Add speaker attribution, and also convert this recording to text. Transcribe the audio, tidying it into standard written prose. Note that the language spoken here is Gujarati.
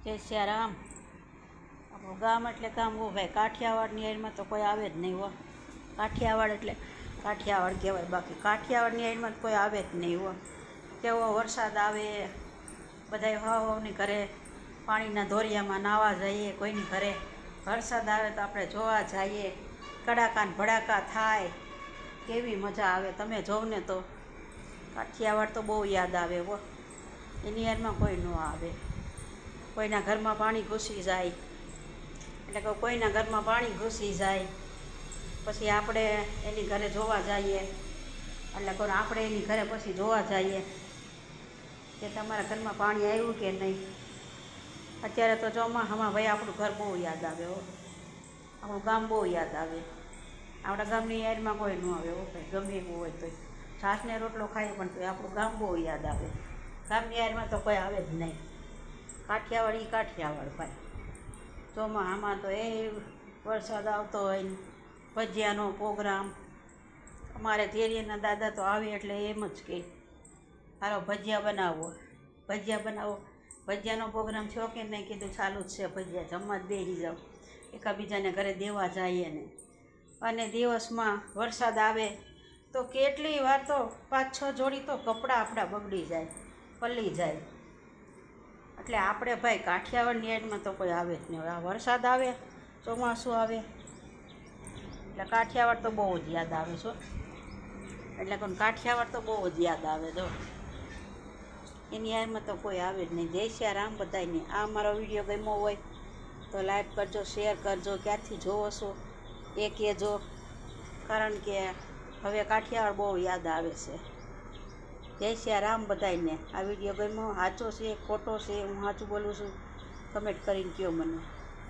Speaker 1: જય શ્રી રામ. આપણું ગામ એટલે ગામ હો ભાઈ, કાઠિયાવાડની એડમાં તો કોઈ આવે જ નહીં હો. કાઠિયાવાડ એટલે કાઠિયાવાડ કહેવાય, બાકી કાઠિયાવાડની એડમાં કોઈ આવે જ નહીં હો. કેવો વરસાદ આવે, બધાય હાવની ઘરે પાણીના ધોરિયામાં નાહવા જઈએ, કોઈની ઘરે વરસાદ આવે તો આપણે જોવા જઈએ, કડાકા ને ભડાકા થાય, કેવી મજા આવે. તમે જોવ ને તો કાઠિયાવાડ તો બહુ યાદ આવે હો. એની યાદમાં કોઈ ન આવે. કોઈના ઘરમાં પાણી ઘૂસી જાય એટલે કે કોઈના ઘરમાં પાણી ઘૂસી જાય પછી આપણે એની ઘરે જોવા જઈએ, એટલે કોઈ આપણે એની ઘરે પછી જોવા જઈએ કે તમારા ઘરમાં પાણી આવ્યું કે નહીં. અત્યારે તો ચોમાસામાં ભાઈ આપણું ઘર બહુ યાદ આવે હો, આપણું ગામ બહુ યાદ આવે. આપણા ગામની યાદમાં કોઈ ન આવે હો ભાઈ, ગમે એવું હોય તો છાશને રોટલો ખાઈએ પણ તો આપણું ગામ બહુ યાદ આવે. ગામની યાદમાં તો કોઈ આવે જ નહીં. કાઠિયાવાડ એ કાઠિયાવાડ ભાઈ. ચોમાસામાં તો એ વરસાદ આવતો હોય ને ભજીયાનો પ્રોગ્રામ. અમારે ધેરીના દાદા તો આવે એટલે એમ જ કહે, હાલો ભજીયા બનાવો, ભજીયા બનાવો. ભજીયાનો પ્રોગ્રામ થયો કે નહીં, કીધું ચાલુ જ છે ભજીયા, જમવા જ બેસી જાઓ. એકાબીજાને ઘરે દેવા જઈએ ને. અને દિવસમાં વરસાદ આવે તો કેટલી વાર તો 5-6 જોડી તો કપડાં આપણા બગડી જાય, પલળી જાય. એટલે આપણે ભાઈ કાઠિયાવાડની એડમાં તો કોઈ આવે જ નહીં. આ વરસાદ આવે, ચોમાસું આવે એટલે કાઠિયાવાડ તો બહુ જ યાદ આવે છો. એટલે કોઈ કાઠિયાવાડ તો બહુ જ યાદ આવે. જો એની યાદમાં તો કોઈ આવે જ નહીં. જય શ્રી રામ બધાને. આ મારો વિડીયો ગમ્યો હોય તો લાઈક કરજો, શેર કરજો. ક્યાંથી જોવો છો એ કહેજો, કારણ કે હવે કાઠિયાવાડ બહુ યાદ આવે છે. જય શ્રી રામ બધાને. આ વિડીયો ગમ્યો, સાચો છે ખોટો છે, હું સાચું બોલું છું, કમેન્ટ કરીને કહો મને.